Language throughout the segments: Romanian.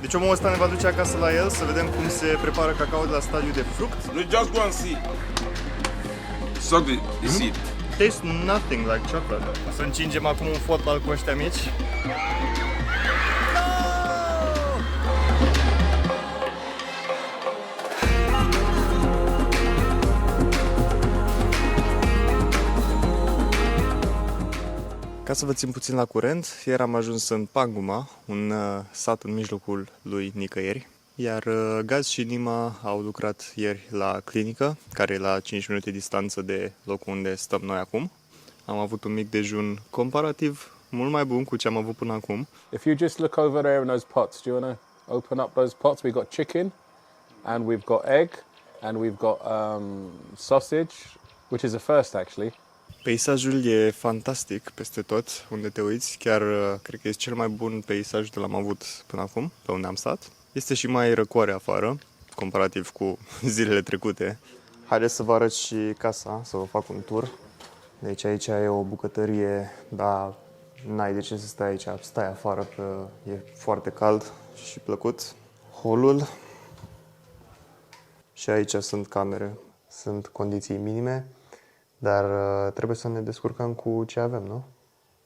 Deci omul ăsta ne va duce acasă la el să vedem cum se prepară cacao de la stadiu de fruct. No, just go and see. Suck the seed. Tastes nothing like chocolate. O să încingem acum un fotbal cu ăștia mici. Ca să vă țin puțin la curent, ieri am ajuns în Panguma, un sat în mijlocul lui nicăieri, iar Gaz și Nima au lucrat ieri la clinică, care e la 5 minute distanță de locul unde stăm noi acum. Am avut un mic dejun comparativ mult mai bun cu ce am avut până acum. If you just look over there in those pots, do you want to open up those pots? We've got chicken, and we've got egg, and we've got sausage, which is a first actually. Peisajul e fantastic peste tot unde te uiți, chiar cred că este cel mai bun peisaj de l-am avut până acum, pe unde am stat. Este și mai răcoare afară, comparativ cu zilele trecute. Haideți să vă arăt și casa, să vă fac un tur. Deci aici e o bucătărie, dar n-ai de ce să stai aici, stai afară, că e foarte cald și plăcut. Holul. Și aici sunt camere, sunt condiții minime. Dar trebuie să ne descurcăm cu ce avem, nu?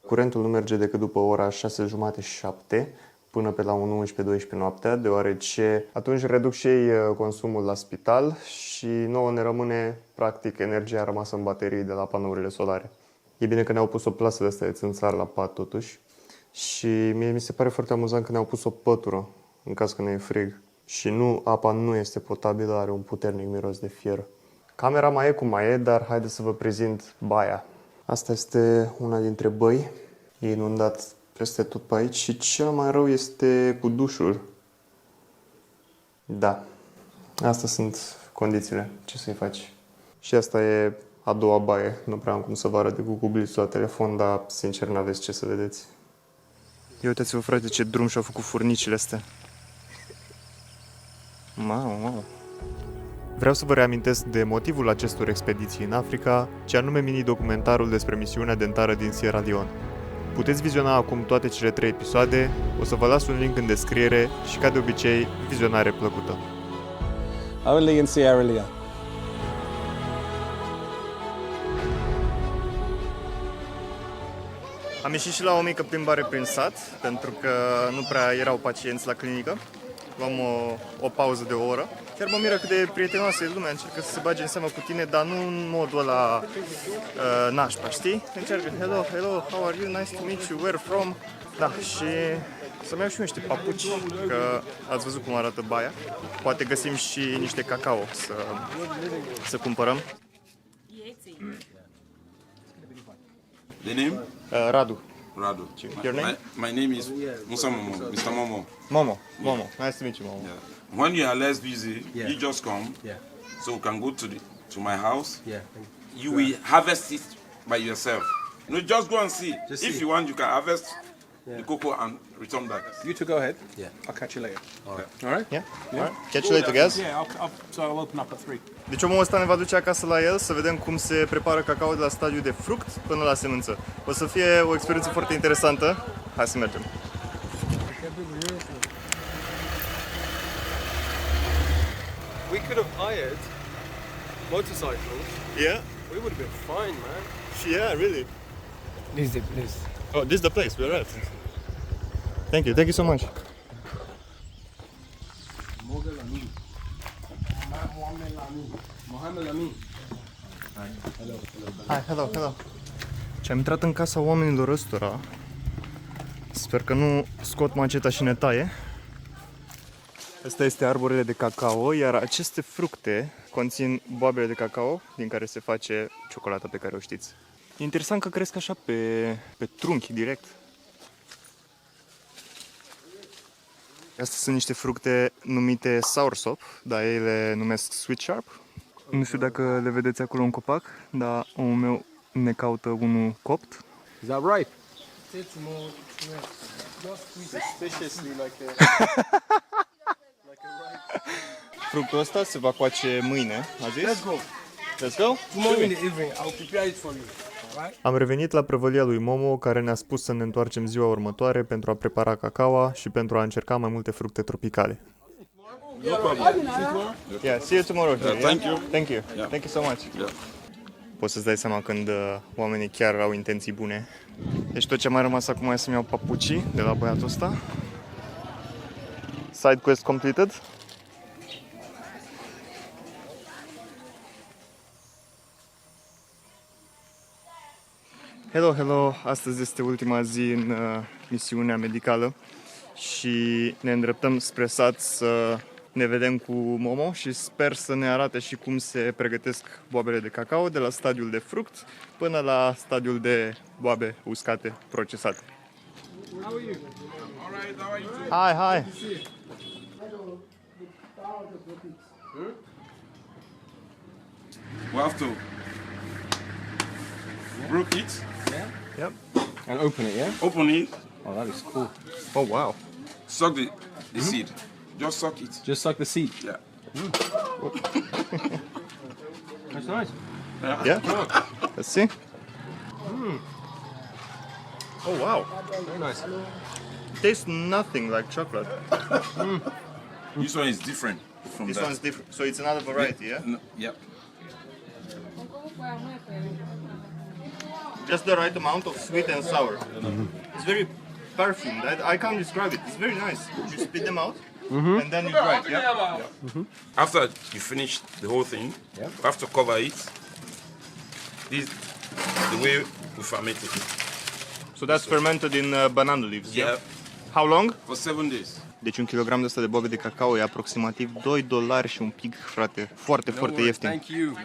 Curentul nu merge decât după ora 6:30-7 până pe la 11-12 noaptea, deoarece atunci reduc și ei consumul la spital și nouă ne rămâne, practic, energia rămasă în baterii de la panourile solare. E bine că ne-au pus o plasă de asta de țânțar la pat, totuși. Și mie mi se pare foarte amuzant că ne-au pus o pătură, în caz că ne e frig. Și nu, apa nu este potabilă, are un puternic miros de fier. Camera mai e cum mai e, dar haideți să vă prezint baia. Asta este una dintre băi. E inundat peste tot pe aici și cel mai rău este cu dușul. Da, astea sunt condițiile. Ce să-i faci? Și asta e a doua baie. Nu prea am cum să vă arăt de cu blițul la telefon, dar sincer n-aveți ce să vedeți. Ia uitați-vă, frate, ce drum și-au făcut furnicile astea. Mamă. Vreau să vă reamintesc de motivul acestor expediții în Africa, ce anume mini-documentarul despre misiunea dentară din Sierra Leone. Puteți viziona acum toate cele 3 episoade, o să vă las un link în descriere și, ca de obicei, vizionare plăcută. Only in Sierra Leone. Am ieșit și la o mică plimbare prin sat, pentru că nu prea erau pacienți la clinică. Luăm o pauză de o oră. Chiar mă miră cât de prietenoasă e lumea, încercă să se bage în seamă cu tine, dar nu în modul ăla nașpa, știi? Încearcă, hello, how are you, nice to meet you, where from? Da, și să-mi iau și eu niște papuci, că ați văzut cum arată baia. Poate găsim și niște cacao să cumpărăm. The name? Radu. Radu. Your name? My name is Musa Momo, Mr. Momo. Momo. Nice to meet you, Momo. Yeah. When you are less busy, you just come. Yeah. So we can go to my house. Yeah. You will harvest it by yourself. No, just go and see. Just If see. you want, you can harvest the cocoa and return back. You two go ahead. Yeah. I'll catch you later. All right. All right? Yeah? Alright. Catch you later, guys. Yeah, so I'll open up at 3. Deci omul ăsta ne va duce acasă la el să vedem cum se prepară cacao de la stadiu de fruct până la semânță. O să fie o experiență foarte interesantă. Hai să mergem. We could have hired motorcycles. Yeah? We would have been fine, man. Yeah, really. This is the place. Oh, this is the place we're at. Thank you so much. Hi, hello. Ce am intrat în casa oamenilor ăstora. Sper că nu scot maceta și ne taie. Asta este arborele de cacao, iar aceste fructe conțin boabele de cacao, din care se face ciocolata pe care o știți. E interesant că cresc așa pe trunchi direct. Astea sunt niște fructe numite soursop, dar ei le numesc sweet sharp. Nu știu dacă le vedeți acolo în copac, dar omul meu ne caută unul copt. Is that ripe? It's more suspiciously like a Fructul ăsta se va coace mâine, a zis? Let's go. Let's go? Tomorrow in the evening, I'll prepare it for you. Am revenit la prăvălia lui Momo, care ne-a spus să ne întoarcem ziua următoare pentru a prepara cacaoa și pentru a încerca mai multe fructe tropicale. No problem. Yeah, see you tomorrow. Yeah, thank you. Thank you. Yeah. Thank you so much. Yeah. Poți să-ți dai seama când oamenii chiar au intenții bune. Deci tot ce mai rămas acum e să-mi iau papucii de la băiatul ăsta. Side quest completed. Hello, hello! Astăzi este ultima zi în misiunea medicală și ne îndreptăm spre sat să ne vedem cu Momo și sper să ne arate și cum se pregătesc boabele de cacao de la stadiul de fruct până la stadiul de boabe uscate procesate. Hi, hi! We have to broke it, Yep. And open it, yeah? open it, Oh, that is cool. Oh, wow! suck the seed. Just suck it. Just suck the seed. Yeah. That's nice. Yeah? Let's see. Oh, wow! Very nice. Tastes nothing like chocolate. This one is different from This that. one's different. So it's another variety, yeah? No, yeah. Just the right amount of sweet and sour. It's very perfumed. I can't describe it. It's very nice. You spit them out and then you dry it, yeah? After you finish the whole thing, you have to cover it. This the way we ferment it. So that's fermented in banana leaves, Yeah. How long? For 7 days. Deci un kilogram de ăsta de boabe de cacao e aproximativ $2 și un pic, frate. Foarte, foarte ieftin. Thank you.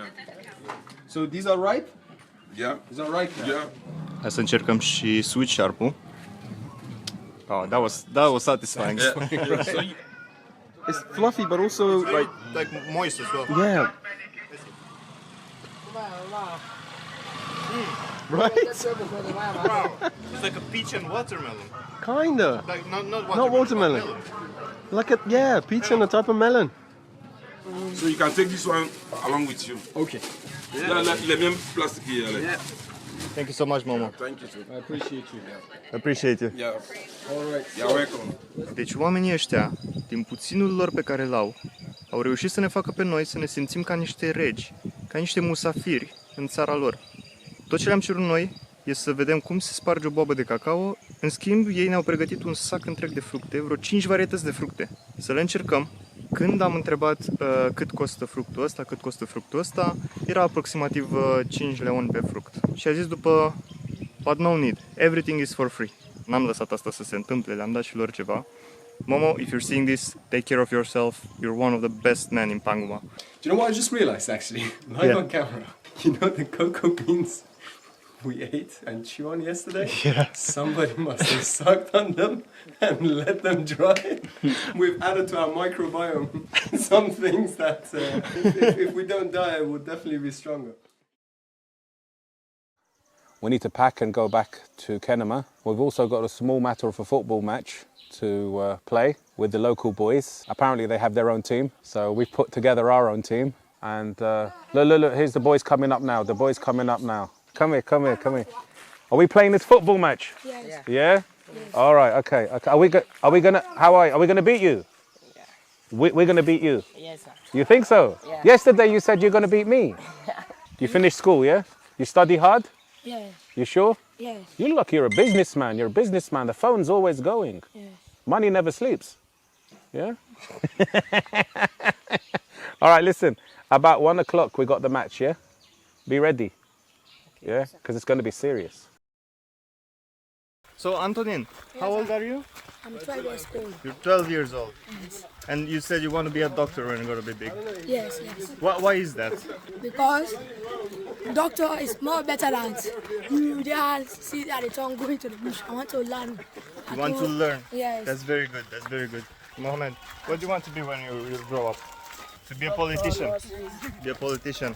So these are ripe? Yeah. These are ripe now? Yeah. Hai să încercăm și sweet sharp-ul. Oh, that was satisfying. Yeah. So you, It's fluffy, but also like Like moist as well. yeah. Right? It's like a peach and watermelon. Kinda. Like not Not watermelon. Like a peach and a type of melon. so you can take this one along with you. Okay. Yeah, let me plastic here. Like. Yeah. Thank you so much, Momo. Thank you too. I appreciate you. Appreciate you. Yeah. All right. You're welcome. Deci oamenii ăștia, din puținul lor pe care l-au, au reușit să ne facă pe noi să ne simțim ca niște regi, ca niște musafiri în țara lor. Tot ce le-am cerut noi e să vedem cum se sparge o boabă de cacao. În schimb, ei ne-au pregătit un sac întreg de fructe, vreo 5 varietăți de fructe. Să le încercăm. Când am întrebat cât costă fructul ăsta, era aproximativ 5 leoni pe fruct. Și a zis după, but no need, everything is for free. N-am lăsat asta să se întâmple, le-am dat și lor ceva. Momo, if you're seeing this, take care of yourself. You're one of the best men in Panguma. Do you know what I just realised actually? Live Yeah. on camera. You know the cocoa beans we ate and chew on yesterday? Yeah. Somebody must have sucked on them and let them dry. We've added to our microbiome some things that if we don't die, we'll definitely be stronger. We need to pack and go back to Kenema. We've also got a small matter of a football match to play with the local boys. Apparently they have their own team, so we've put together our own team. And look, here's the boys coming up now. The boys coming up now. Come here. Are we playing this football match? Yes. Yeah? All right, okay. Are we gonna beat you? We're gonna beat you. Yes, sir. You think so? Yeah. Yesterday you said you're gonna beat me. You finished school, yeah? You study hard? Yes. You sure? Yes. You look, you're a businessman. You're a businessman. The phone's always going. Yes. Money never sleeps. Yeah? All right, listen. About 1 o'clock we got the match, yeah? Be ready. Yeah? Because it's going to be serious. So, Antonin, how old are you? I'm 12 years old. You're 12 years old. And you said you want to be a doctor when you grow to be big. Yes. Why is that? Because doctor is more better than you just sit at the tongue going to the bush. I want to learn. You want to learn. Yes. That's very good. Mohammed, what do you want to be when you grow up? To be a politician. Be a politician.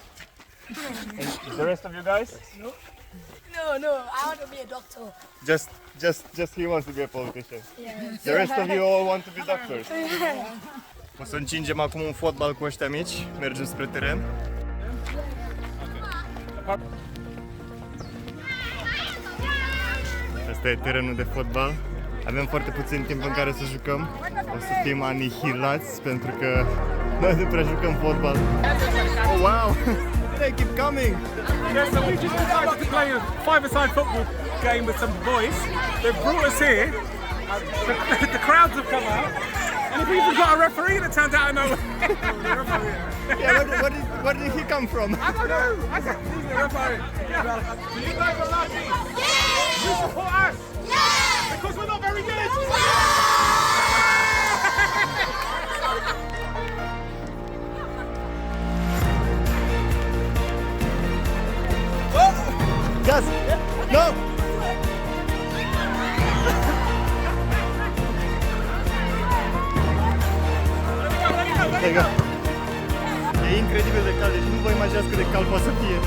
And the rest of you guys? No, I want to be a doctor. Just he wants to be a politician. Yes. The rest of you all want to be doctors. O să încingem acum un fotbal cu ăștia mici. Mergem spre teren. este terenul de fotbal. Avem foarte puțin timp în care să jucăm. O să fim anihilați pentru că noi nu prea jucăm fotbal. Oh, wow! They keep coming! Yeah, so we just decided to play a five-a-side football game with some boys. They've brought us here. The crowds have come out. And we've even got a referee that turned out of nowhere. Yeah, where did he come from? I don't know. I said, he's the referee. Yeah. Do you guys are lucky? Yeah. You support us? Yeah. Because we're not very good. Gas! No! There you go. E incredibil de cald, deci nu vă imaginați cât de cald poate să fie.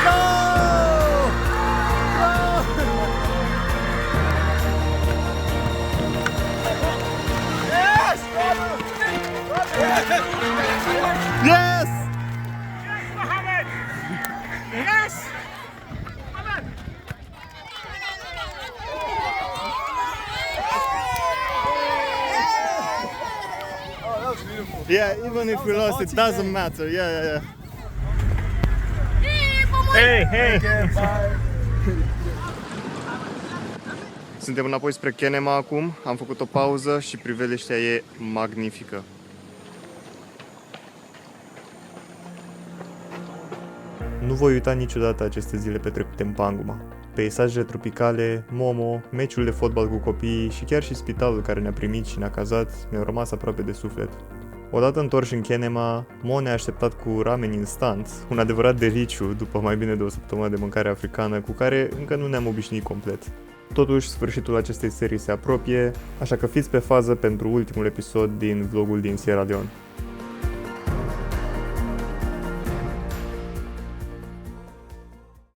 No! No! Yes! Mohammed! Yes! Mohammed! Yeah, even if we lost, it doesn't matter. Yeah. Hey! Suntem înapoi spre Kenema acum, am făcut o pauză și priveliștea e magnifică. Nu voi uita niciodată aceste zile petrecute în Panguma. Peisajele tropicale, Momo, meciul de fotbal cu copiii și chiar și spitalul care ne-a primit și ne-a cazat mi-au rămas aproape de suflet. Odată întorși în Kenema, Mo ne-a așteptat cu ramen instant, un adevărat deliciu după mai bine de o săptămână de mâncare africană cu care încă nu ne-am obișnuit complet. Totuși, sfârșitul acestei serii se apropie, așa că fiți pe fază pentru ultimul episod din vlogul din Sierra Leone.